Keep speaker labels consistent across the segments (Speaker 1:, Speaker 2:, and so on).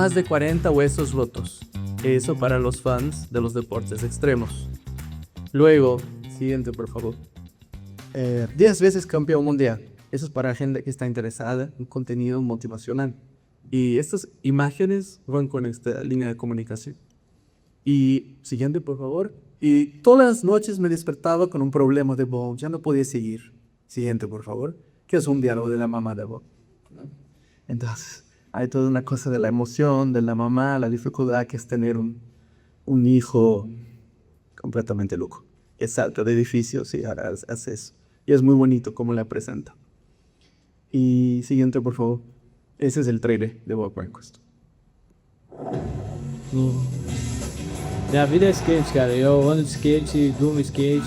Speaker 1: más de 40 huesos rotos. Eso para los fans de los deportes extremos. Luego, siguiente por favor. 10 veces campeón mundial. Eso es para gente que está interesada en contenido motivacional. Y estas imágenes van con esta línea de comunicación. Y siguiente por favor. Y todas las noches me despertaba con un problema de voz. Ya no podía seguir. Siguiente por favor. Que es un diálogo de la mamá de voz. Entonces, hay toda una cosa de la emoción de la mamá, la dificultad que es tener un hijo completamente loco. Es salta de edificios y ahora hace eso. Y es muy bonito cómo la presenta. Y siguiente, por favor. Ese es el trailer de Bob Conquest.
Speaker 2: Minha vida é skate, cara. Eu ando de skate, durmo skate.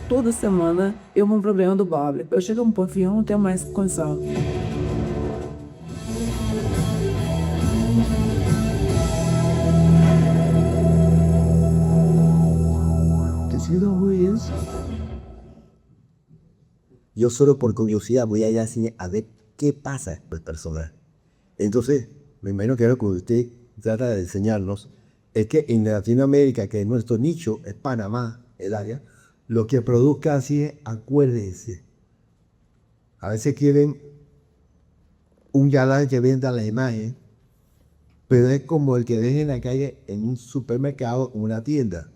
Speaker 3: Toda semana eu vou um problema do Bob. Eu chego a um ponto que eu não tenho mais condição.
Speaker 4: Yo solo por curiosidad voy allá al cine a ver qué pasa con el personaje. Entonces, me imagino que lo que usted trata de enseñarnos es que en Latinoamérica, que nuestro nicho es Panamá, el área, lo que produzca así es, acuérdense. A veces quieren un galán que venda la imagen, pero es como el que deja en la calle en un supermercado o una tienda.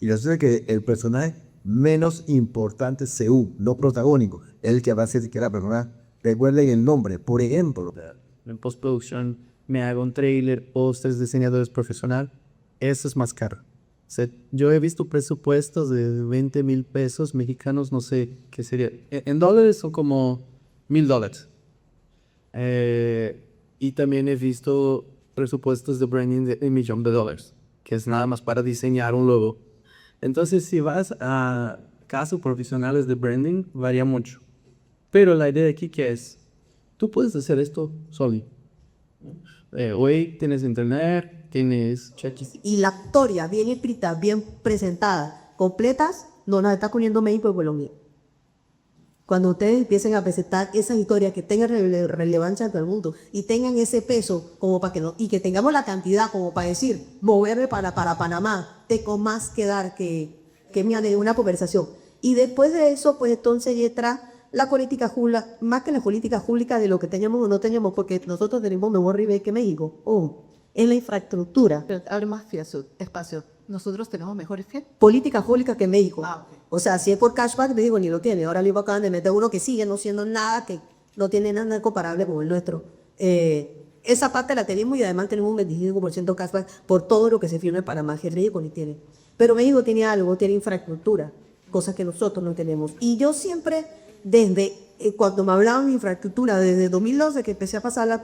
Speaker 4: Y resulta que el personaje menos importante, según, no protagónico, es el que va a hacer que la persona recuerde el nombre. Por ejemplo,
Speaker 1: En postproducción me hago un trailer, pósters, diseñadores profesional. Eso es más caro. O sea, yo he visto presupuestos de 20,000 pesos mexicanos, no sé qué sería. En dólares son como $1,000. Y también he visto presupuestos de branding de $1,000,000, que es nada más para diseñar un logo. Entonces, si vas a casos profesionales de branding, varía mucho. Pero la idea aquí que es, tú puedes hacer esto solo. Hoy tienes internet, tienes ChatGPT.
Speaker 5: Y la historia bien escrita, bien presentada, completas, no las está poniendo México y Colombia. Cuando ustedes empiecen a presentar esas historias que tengan relevancia en todo el mundo y tengan ese peso como para que no, y que tengamos la cantidad como para decir, moverme para Panamá, tengo más que dar que me de una conversación. Y después de eso, pues entonces entra la política pública, más que la política pública de lo que teníamos o no teníamos, porque nosotros tenemos mejor nivel que México, en la infraestructura.
Speaker 6: Pero abre más espacio. Nosotros tenemos mejores
Speaker 5: Política pública que México.
Speaker 6: Ah, ok.
Speaker 5: O sea, si es por cashback, me digo, ni lo tiene. Ahora le acaban de meter uno que sigue no siendo nada, que no tiene nada comparable con el nuestro. Esa parte la tenemos y además tenemos un 25% cashback por todo lo que se firme para más que México ni tiene. Pero México tiene algo, tiene infraestructura, cosas que nosotros no tenemos. Y yo siempre, desde cuando me hablaban de infraestructura, desde 2012 que empecé a pasar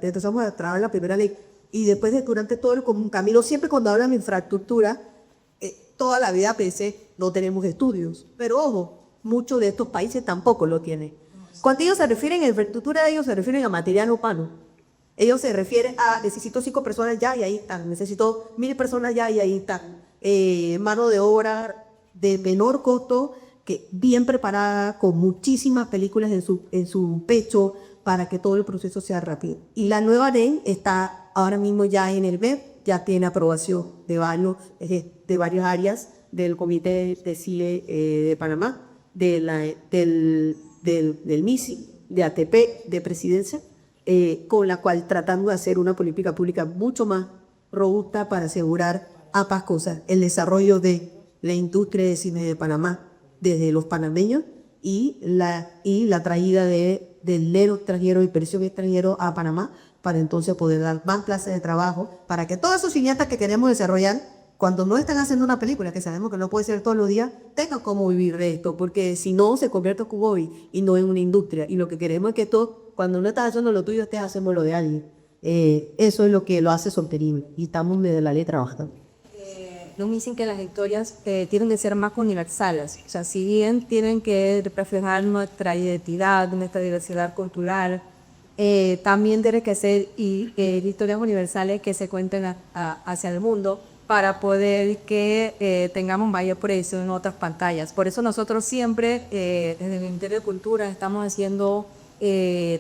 Speaker 5: empezamos a trabajar la primera ley, y después de durante todo el camino, siempre cuando hablan de infraestructura, toda la vida pensé, no tenemos estudios. Pero ojo, muchos de estos países tampoco lo tienen. Cuando ellos se refieren a infraestructura, ellos se refieren a material humano. Ellos se refieren a, necesito 5 personas ya y ahí están, necesito 1,000 personas ya y ahí están. Mano de obra de menor costo, que bien preparada, con muchísimas películas en su pecho, para que todo el proceso sea rápido. Y la nueva ley está ahora mismo ya en el BEP, ya tiene aprobación de varias áreas del Comité de CIE de Panamá, del MISI, de ATP, de Presidencia, con la cual tratando de hacer una política pública mucho más robusta para asegurar ambas cosas, el desarrollo de la industria de cine de Panamá desde los panameños y la traída del dinero extranjero, inversión extranjero a Panamá, para entonces poder dar más clases de trabajo, para que todos esos cineastas que queremos desarrollar, cuando no están haciendo una película, que sabemos que no puede ser todos los días, tengan cómo vivir de esto, porque si no se convierte en un hobby y no en una industria. Y lo que queremos es que todo, cuando no estás haciendo lo tuyo, estés haciendo lo de alguien. Eso es lo que lo hace sostenible, y estamos desde la ley trabajando.
Speaker 7: Nos dicen que las historias tienen que ser más universales, o sea, si bien tienen que reflejar nuestra identidad, nuestra diversidad cultural, también tienen que ser historias universales que se cuenten hacia el mundo, para poder que tengamos mayor proyección en otras pantallas. Por eso nosotros siempre, desde el Ministerio de Cultura, estamos haciendo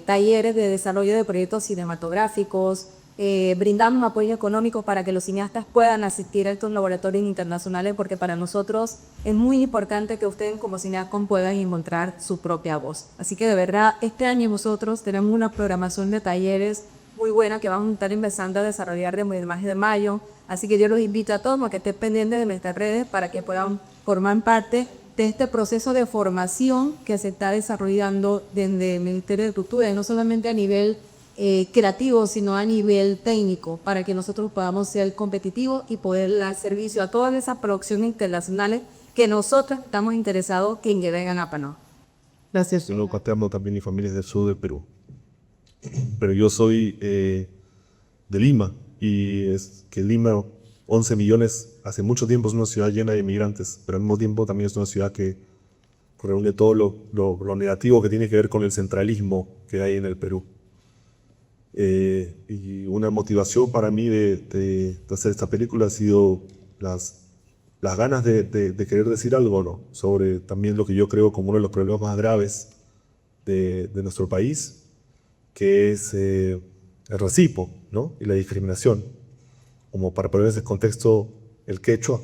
Speaker 7: talleres de desarrollo de proyectos cinematográficos, brindamos apoyo económico para que los cineastas puedan asistir a estos laboratorios internacionales, porque para nosotros es muy importante que ustedes como cineastas puedan encontrar su propia voz. Así que de verdad, este año nosotros tenemos una programación de talleres muy buena que vamos a estar empezando a desarrollar desde el mes de mayo. Así que yo los invito a todos a que estén pendientes de nuestras redes para que puedan formar parte de este proceso de formación que se está desarrollando desde el Ministerio de Cultura, y no solamente a nivel creativo, sino a nivel técnico, para que nosotros podamos ser competitivos y poder dar servicio a todas esas producciones internacionales que nosotros estamos interesados que lleguen a Panamá.
Speaker 5: Gracias.
Speaker 8: Yo paterno también, mi familia es del sur del Perú. Pero yo soy de Lima, y es que Lima, 11 millones, hace mucho tiempo es una ciudad llena de inmigrantes, pero al mismo tiempo también es una ciudad que reúne todo lo negativo que tiene que ver con el centralismo que hay en el Perú. Y una motivación para mí de hacer esta película ha sido las ganas de querer decir algo, ¿no?, sobre también lo que yo creo como uno de los problemas más graves de nuestro país, que es el racismo, ¿no?, y la discriminación. Como para poner en ese contexto, el quechua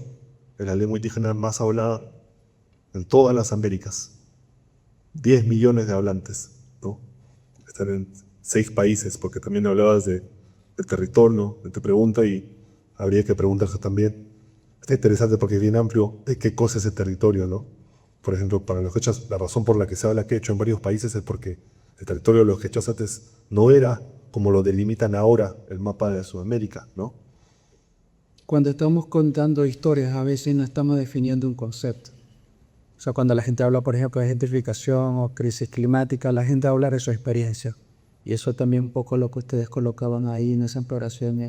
Speaker 8: es la lengua indígena más hablada en todas las Américas. 10 millones de hablantes, ¿no? Están en 6 países, porque también hablabas del territorio, de tu pregunta, y habría que preguntarse también. Está interesante porque es bien amplio de qué cosa es el territorio, ¿no? Por ejemplo, para los quechuas, la razón por la que se habla quechua en varios países es porque el territorio de los quechuas antes no era como lo delimitan ahora el mapa de Sudamérica, ¿no?
Speaker 3: Cuando estamos contando historias, a veces no estamos definiendo un concepto. O sea, cuando la gente habla, por ejemplo, de gentrificación o crisis climática, la gente habla de su experiencia. Y eso también un poco lo que ustedes colocaban ahí en esa exploración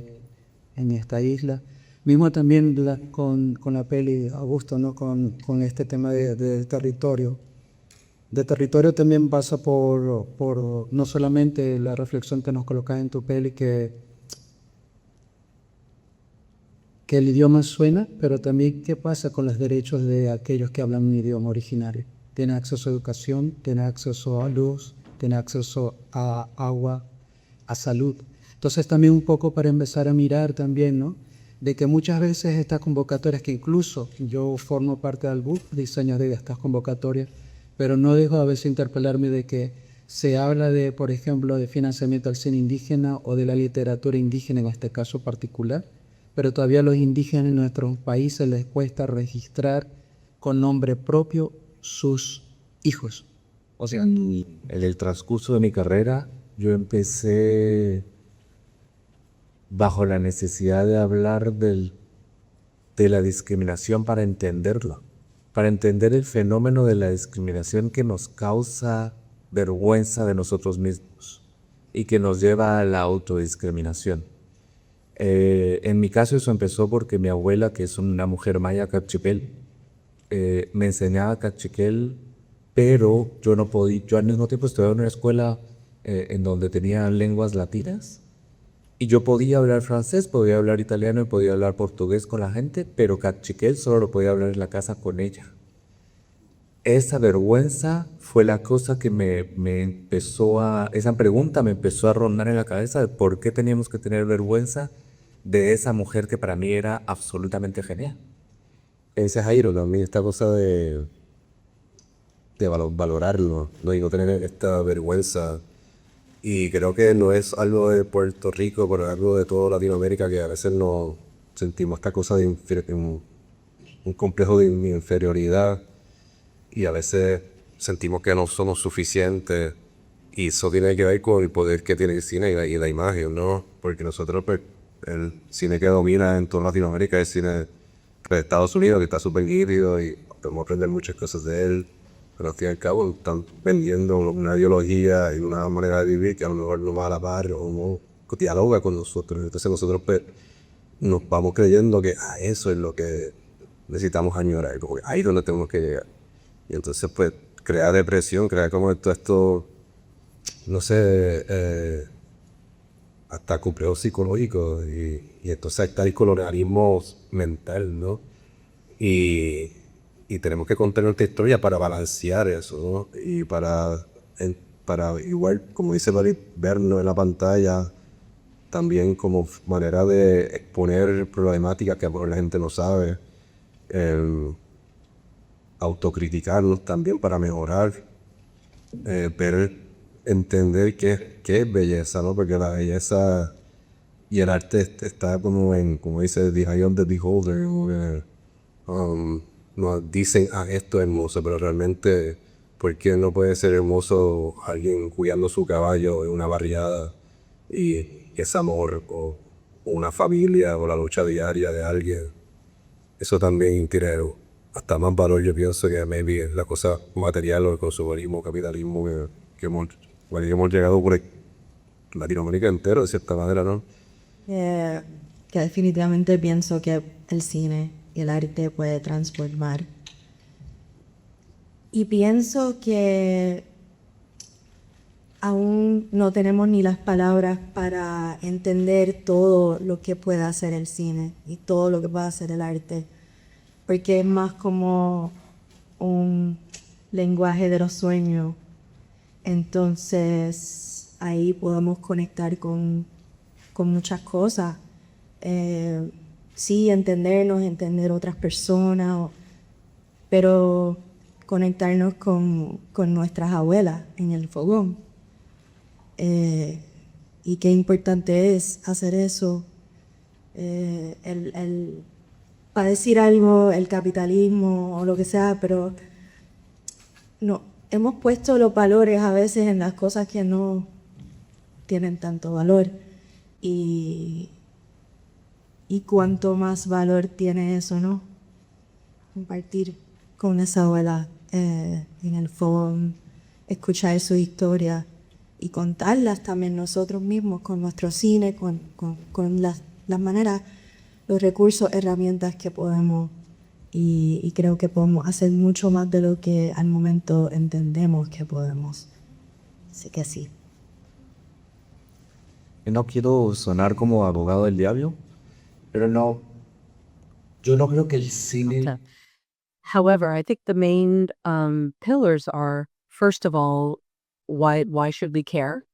Speaker 3: en esta isla. Mismo también con la peli Augusto, ¿no?, con este tema de territorio. De territorio también pasa por no solamente la reflexión que nos colocas en tu peli, que el idioma suena, pero también qué pasa con los derechos de aquellos que hablan un idioma originario. Tienen acceso a educación, tienen acceso a luz, tienen acceso a agua, a salud. Entonces también un poco para empezar a mirar también, ¿no?, de que muchas veces estas convocatorias, que incluso yo formo parte del BUP, diseño de estas convocatorias, pero no dejo a veces interpelarme de que se habla de, por ejemplo, de financiamiento al cine indígena o de la literatura indígena en este caso particular, pero todavía a los indígenas en nuestros países les cuesta registrar con nombre propio sus hijos. O sea,
Speaker 9: En el transcurso de mi carrera, yo empecé bajo la necesidad de hablar de la discriminación para entenderlo, para entender el fenómeno de la discriminación que nos causa vergüenza de nosotros mismos y que nos lleva a la autodiscriminación. En mi caso eso empezó porque mi abuela, que es una mujer maya cachiquel, me enseñaba cachiquel, pero yo no podía, yo al mismo tiempo estudiaba en una escuela en donde tenía lenguas latinas, y yo podía hablar francés, podía hablar italiano y podía hablar portugués con la gente, pero cachiquel solo lo podía hablar en la casa con ella. Esa vergüenza fue la cosa que esa pregunta me empezó a rondar en la cabeza de por qué teníamos que tener vergüenza de esa mujer que para mí era absolutamente genial.
Speaker 10: Ese es Jairo también, esta cosa de valorarlo, ¿no?, y no tener esta vergüenza. Y creo que no es algo de Puerto Rico, pero algo de toda Latinoamérica, que a veces nos sentimos esta cosa de un complejo de inferioridad, y a veces sentimos que no somos suficientes, y eso tiene que ver con el poder que tiene el cine y la imagen, ¿no? Porque nosotros, pues, el cine que domina en toda Latinoamérica es el cine de Estados Unidos, que está súper nítido y podemos aprender muchas cosas de él, pero al fin y al cabo están vendiendo una ideología y una manera de vivir que a lo mejor no va a la par o no dialoga con nosotros. Entonces nosotros, pues, nos vamos creyendo que eso es lo que necesitamos añorar, como que ahí es donde tenemos que llegar. Y entonces, pues, crea depresión, crea como todo esto, no sé, hasta complejos psicológicos y entonces está el colonialismo mental, ¿no? Y tenemos que contar nuestra historia para balancear eso, ¿no? Y para igual, como dice Mari, verlo en la pantalla también como manera de exponer problemáticas que a lo mejor la gente no sabe, autocriticarnos también para mejorar, ver, entender qué es belleza, ¿no? Porque la belleza y el arte está como como dice, the eye of the beholder, como que, nos dicen, esto es hermoso, pero realmente, ¿por qué no puede ser hermoso alguien cuidando su caballo en una barriada y ese amor, o una familia, o la lucha diaria de alguien? Eso también tiene hasta más valor, yo pienso, que maybe la cosa material o el consumerismo, capitalismo bueno, hemos llegado por Latinoamérica entero, de cierta manera, ¿no?
Speaker 7: Que definitivamente pienso que el cine y el arte puede transformar. Y pienso que aún no tenemos ni las palabras para entender todo lo que puede hacer el cine y todo lo que puede hacer el arte, porque es más como un lenguaje de los sueños. Entonces ahí podemos conectar con muchas cosas. Sí, entendernos, entender otras personas, pero conectarnos con nuestras abuelas en el fogón. Y qué importante es hacer eso. Para decir algo, el capitalismo o lo que sea, pero no, hemos puesto los valores a veces en las cosas que no tienen tanto valor. Y cuánto más valor tiene eso, ¿no? Compartir con esa abuela en el fogón, escuchar su historia y contarlas también nosotros mismos con nuestro cine, con las maneras, los recursos, herramientas que podemos. Y creo que podemos hacer mucho más de lo que al momento entendemos que podemos. Así que sí.
Speaker 9: No quiero sonar como abogado del diablo, pero no, yo no creo que el cine...
Speaker 11: However, I think the main pillars are, first of all, why should we care?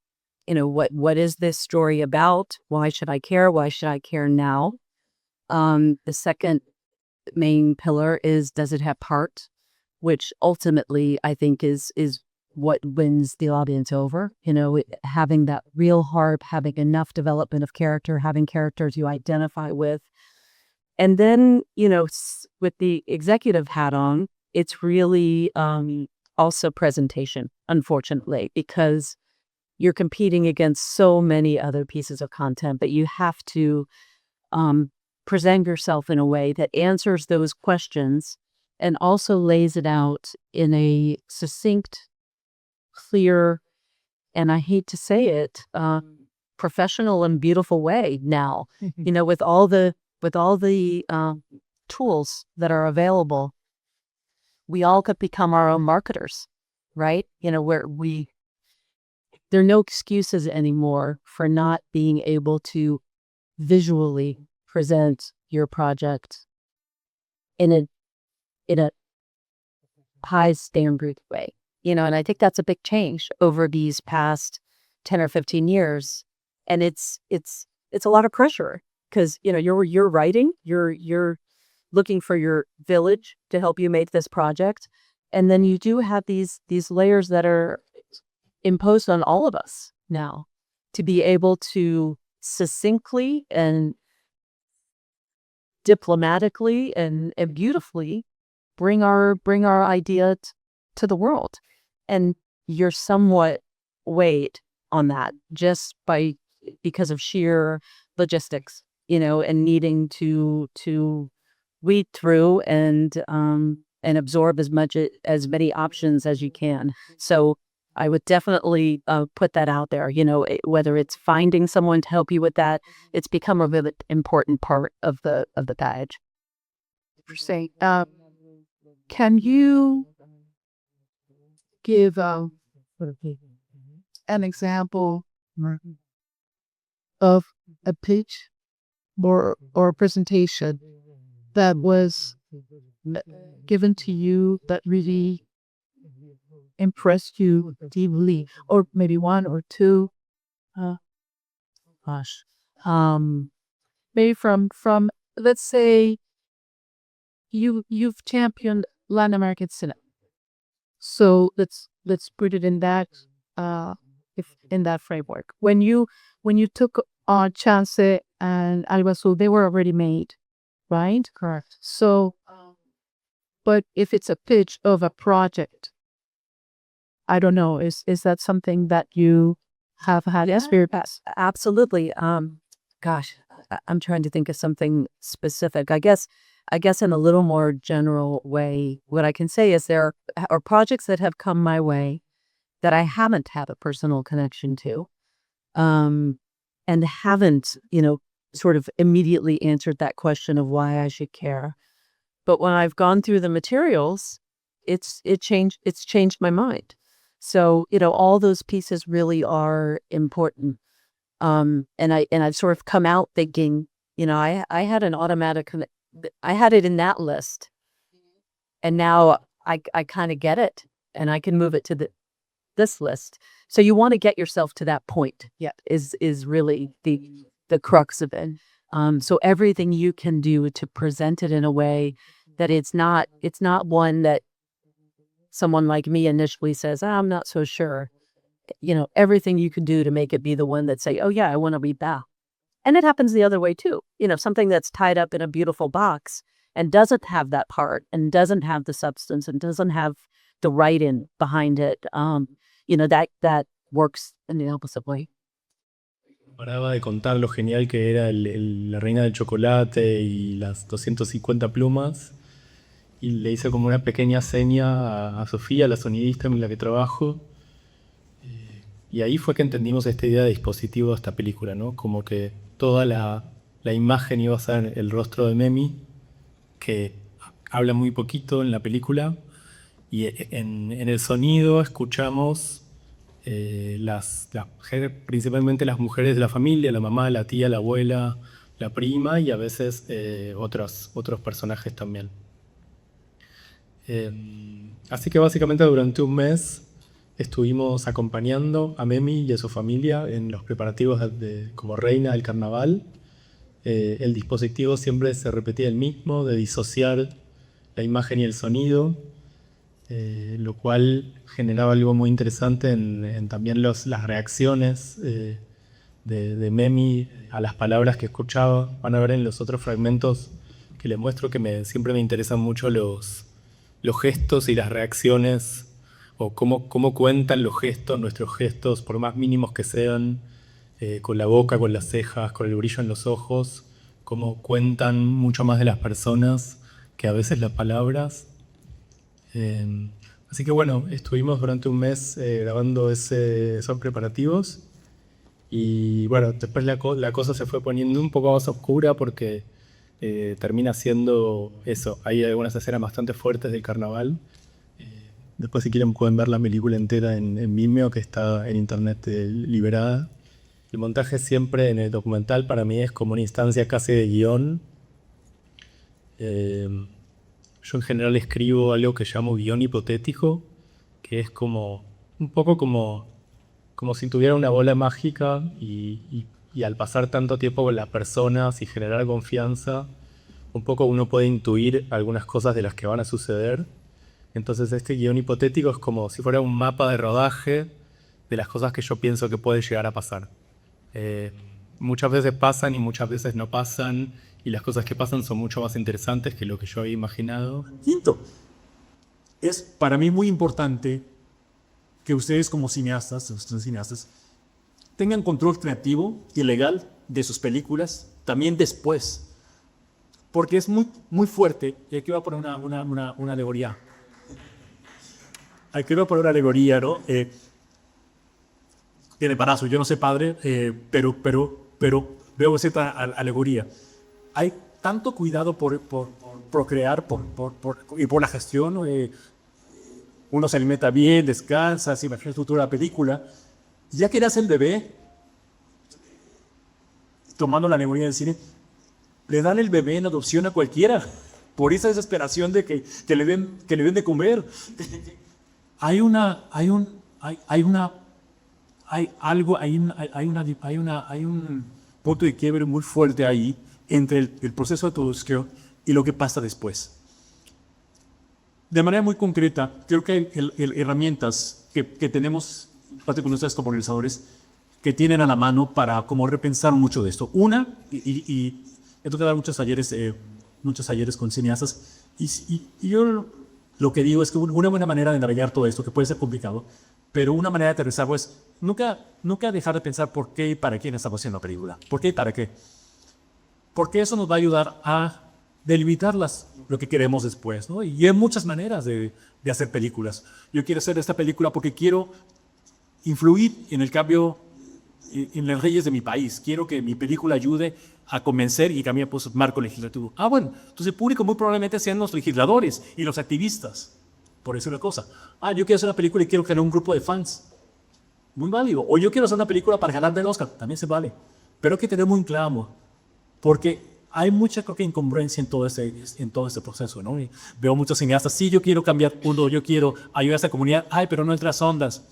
Speaker 11: You know, what is this story about? Why should I care? Why should I care now? The second main pillar is, does it have heart? Which ultimately I think is what wins the audience over. You know, having that real heart, having enough development of character, having characters you identify with. And then, you know, with the executive hat on, it's really also presentation, unfortunately, because you're competing against so many other pieces of content, but you have to present yourself in a way that answers those questions and also lays it out in a succinct, clear, and I hate to say it, professional and beautiful way now. You know, with all the tools that are available, we all could become our own marketers, right? You know, there are no excuses anymore for not being able to visually present your project in a high standard way. You know, and I think that's a big change over these past 10 or 15 years. And it's a lot of pressure because, you know, you're writing, you're looking for your village to help you make this project. And then you do have these layers that are imposed on all of us now to be able to succinctly and diplomatically and beautifully bring our idea to the world. And you're somewhat weighed on that just because of sheer logistics, you know, and needing to weed through and absorb as many options as you can. So I would definitely put that out there, you know, whether it's finding someone to help you with that, it's become a really important part of the package.
Speaker 6: Interesting. Can you give an example of a pitch or presentation that was given to you that really impressed you deeply, or maybe one or two? Gosh, maybe from let's say you've championed Latin American cinema. So let's put it in that if in that framework. When you took Chance and Alba Azul, they were already made, right? Correct. So, but if it's a pitch of a project, I don't know. Is that something that you have had experience?
Speaker 11: Absolutely. Gosh, I'm trying to think of something specific. I guess in a little more general way, what I can say is there are projects that have come my way that I haven't had a personal connection to, and haven't, sort of immediately answered that question of why I should care. But when I've gone through the materials, it's changed my mind. So, all those pieces really are important. And I've sort of come out thinking, I had an automatic, I had it in that list, and now I kind of get it, and I can move it to this list. So you want to get yourself to that point. Yeah, is really the crux of it. So everything you can do to present it in a way that it's not one that someone like me initially says, I'm not so sure. Everything you can do to make it be the one that say, oh yeah, I want to read that. And it happens the other way too. Something that's tied up in a beautiful box and doesn't have that part and doesn't have the substance and doesn't have the writing behind it. That works in the opposite way.
Speaker 12: Paraba de contar lo genial que era la reina del chocolate y las 250 plumas, y le hice como una pequeña seña a Sofía, la sonidista con la que trabajo, y ahí fue que entendimos esta idea de dispositivo de esta película, ¿no? Como que toda la imagen iba a ser el rostro de Memi, que habla muy poquito en la película, y en el sonido escuchamos principalmente las mujeres de la familia, la mamá, la tía, la abuela, la prima, y a veces otros personajes también. Así que básicamente durante un mes estuvimos acompañando a Memi y a su familia en los preparativos como reina del carnaval. El dispositivo siempre se repetía el mismo, de disociar la imagen y el sonido, lo cual generaba algo muy interesante en también las reacciones de Memi a las palabras que escuchaba. Van a ver en los otros fragmentos que les muestro que siempre me interesan mucho los gestos y las reacciones, o cómo cuentan los gestos, nuestros gestos, por más mínimos que sean, con la boca, con las cejas, con el brillo en los ojos, cómo cuentan mucho más de las personas que a veces las palabras. Así que bueno, estuvimos durante un mes grabando esos preparativos, y bueno, después la cosa se fue poniendo un poco más oscura porque termina siendo eso. Hay algunas escenas bastante fuertes del carnaval. Después, si quieren, pueden ver la película entera en Vimeo, que está en internet liberada. El montaje siempre en el documental para mí es como una instancia casi de guión. Yo en general escribo algo que llamo guión hipotético, que es como un poco como si tuviera una bola mágica y al pasar tanto tiempo con las personas y generar confianza, un poco uno puede intuir algunas cosas de las que van a suceder. Entonces este guión hipotético es como si fuera un mapa de rodaje de las cosas que yo pienso que puede llegar a pasar. Muchas veces pasan y muchas veces no pasan, y las cosas que pasan son mucho más interesantes que lo que yo había imaginado.
Speaker 13: Quinto, es para mí muy importante que ustedes como cineastas, tengan control creativo y legal de sus películas también después. Porque es muy, muy fuerte, y aquí voy a poner una alegoría. Aquí voy a poner una alegoría, ¿no? Tiene embarazo, yo no sé padre, pero veo cierta alegoría. Hay tanto cuidado por procrear y por la gestión. Uno se alimenta bien, descansa, se imagina el futuro de la película. Ya que nace el bebé, tomando la alegoría del cine, le dan el bebé en adopción a cualquiera por esa desesperación de que le den de comer. Hay un punto de quiebre muy fuerte ahí entre el proceso de Tudosqueo y lo que pasa después. De manera muy concreta, creo que hay herramientas que tenemos, particularmente ustedes como organizadores, que tienen a la mano para como repensar mucho de esto. Una, y he tocado dar muchos talleres con cineastas, y yo lo que digo es que una buena manera de navegar todo esto, que puede ser complicado, pero una manera de aterrizarlo es nunca dejar de pensar por qué y para quién estamos haciendo la película. ¿Por qué y para qué? Porque eso nos va a ayudar a delimitar lo que queremos después, ¿no? Y hay muchas maneras de hacer películas. Yo quiero hacer esta película porque quiero influir en el cambio en las leyes de mi país. Quiero que mi película ayude a convencer y cambiar pues, marco legislativo. Bueno, entonces el público muy probablemente sean los legisladores y los activistas. Por eso una cosa. Yo quiero hacer una película y quiero crear un grupo de fans. Muy válido. O yo quiero hacer una película para ganar del Oscar. También se vale. Pero hay que tener muy claro. Porque hay mucha, creo que, incongruencia en todo este proceso, ¿no? Y veo muchos cineastas. Sí, yo quiero cambiar el mundo. Yo quiero ayudar a esta comunidad. Pero no entre las ondas.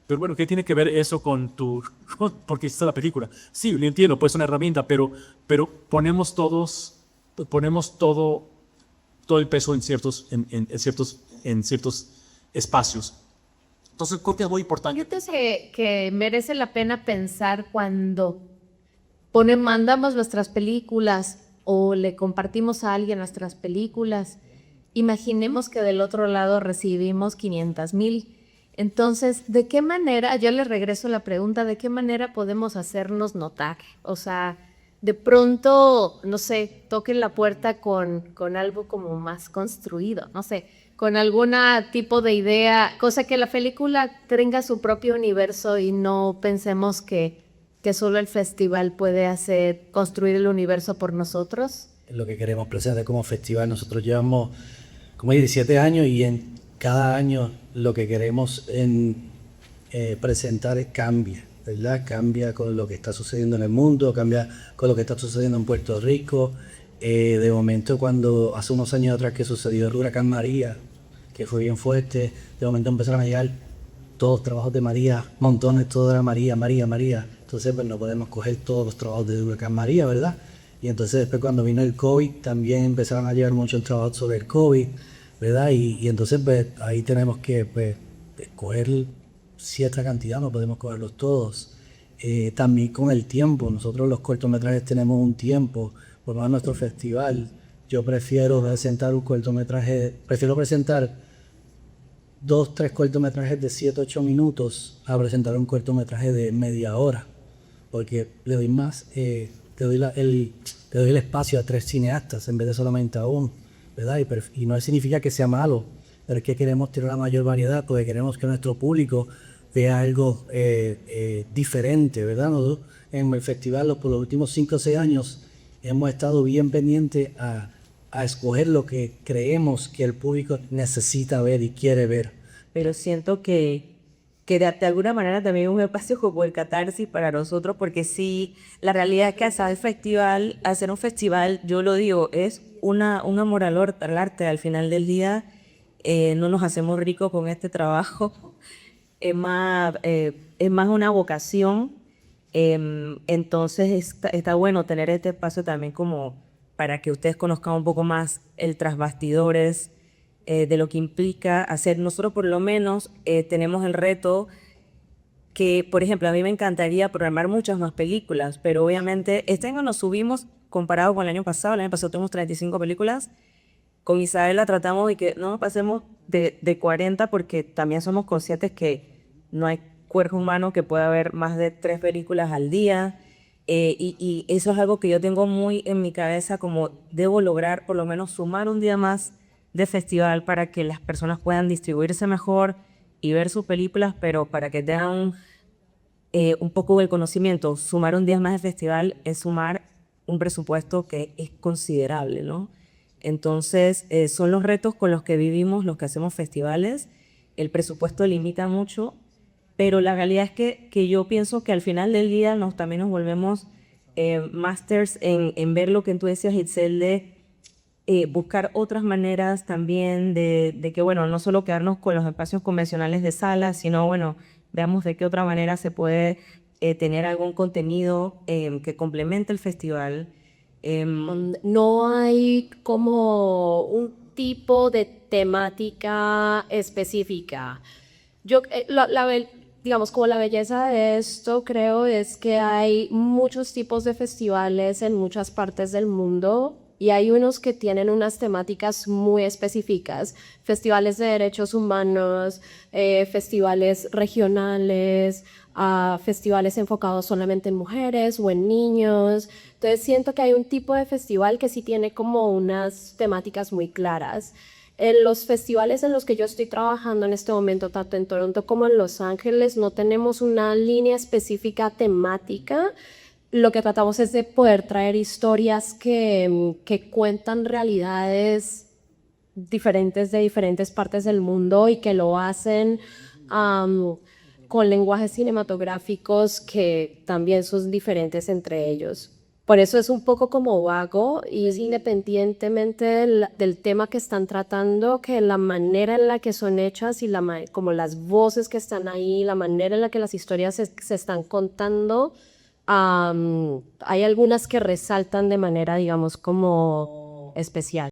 Speaker 13: Pero bueno, ¿qué tiene que ver eso con porque hiciste la película? Sí, lo entiendo, pues es una herramienta, pero ponemos todo el peso en ciertos espacios. Entonces, creo que es muy importante.
Speaker 6: Yo creo que merece la pena pensar cuando mandamos nuestras películas o le compartimos a alguien nuestras películas. Imaginemos que del otro lado recibimos 500,000. Entonces, ¿de qué manera, yo le regreso la pregunta, ¿de qué manera podemos hacernos notar? O sea, de pronto, no sé, toquen la puerta con algo como más construido, no sé, con algún tipo de idea, cosa que la película tenga su propio universo y no pensemos que solo el festival puede construir el universo por nosotros.
Speaker 14: Lo que queremos presentar como festival, nosotros llevamos como 17 años y en cada año lo que queremos presentar cambia, ¿verdad? Cambia con lo que está sucediendo en el mundo, cambia con lo que está sucediendo en Puerto Rico. De momento, cuando hace unos años atrás que sucedió el huracán María, que fue bien fuerte, de momento empezaron a llegar todos los trabajos de María, montones, todo era María. Entonces, pues no podemos coger todos los trabajos del huracán María, ¿verdad? Y entonces después cuando vino el COVID, también empezaron a llegar muchos trabajos sobre el COVID, ¿verdad? Y entonces pues, ahí tenemos que pues, escoger cierta cantidad, no podemos cogerlos todos. También con el tiempo, nosotros los cortometrajes tenemos un tiempo, por lo menos nuestro festival, yo prefiero presentar 2, 3 cortometrajes de 7, 8 minutos a presentar un cortometraje de media hora, porque le doy más, te doy el espacio a 3 cineastas en vez de solamente a uno. ¿Verdad? Y no significa que sea malo, pero es que queremos tener una mayor variedad porque queremos que nuestro público vea algo diferente, ¿verdad? Nosotros en el festival por los últimos 5 o 6 años hemos estado bien pendientes a escoger lo que creemos que el público necesita ver y quiere ver.
Speaker 11: Pero siento que de alguna manera también es un espacio como el catarsis para nosotros, porque sí, la realidad es que hacer un festival, yo lo digo, es un amor al arte. Al final del día no nos hacemos ricos con este trabajo, es más una vocación. Entonces está bueno tener este espacio también como para que ustedes conozcan un poco más el tras bastidores, de lo que implica hacer. Nosotros por lo menos tenemos el reto que, por ejemplo, a mí me encantaría programar muchas más películas, pero obviamente este año nos subimos comparado con el año pasado tuvimos 35 películas. Con Isabela tratamos de que no nos pasemos de 40 porque también somos conscientes que no hay cuerpo humano que pueda ver más de 3 películas al día. Y eso es algo que yo tengo muy en mi cabeza, como debo lograr por lo menos sumar un día más de festival para que las personas puedan distribuirse mejor y ver sus películas, pero para que tengan un poco del conocimiento. Sumar un día más de festival es sumar un presupuesto que es considerable, ¿no? Entonces, son los retos con los que vivimos, los que hacemos festivales. El presupuesto limita mucho, pero la realidad es que yo pienso que al final del día también nos volvemos másters en ver lo que tú decías, Itzel, de buscar otras maneras también de que, bueno, no solo quedarnos con los espacios convencionales de sala, sino, bueno, veamos de qué otra manera se puede tener algún contenido que complemente el festival.
Speaker 15: No hay como un tipo de temática específica. Digamos, como la belleza de esto, creo, es que hay muchos tipos de festivales en muchas partes del mundo y hay unos que tienen unas temáticas muy específicas, festivales de derechos humanos, festivales regionales, festivales enfocados solamente en mujeres o en niños. Entonces siento que hay un tipo de festival que sí tiene como unas temáticas muy claras. En los festivales en los que yo estoy trabajando en este momento, tanto en Toronto como en Los Ángeles, no tenemos una línea específica temática. Lo que tratamos es de poder traer historias que cuentan realidades diferentes de diferentes partes del mundo y que lo hacen con lenguajes cinematográficos que también son diferentes entre ellos. Por eso es un poco como vago y es independientemente del tema que están tratando, que la manera en la que son hechas y como las voces que están ahí, la manera en la que las historias se están contando, hay algunas que resaltan de manera, digamos, como especial.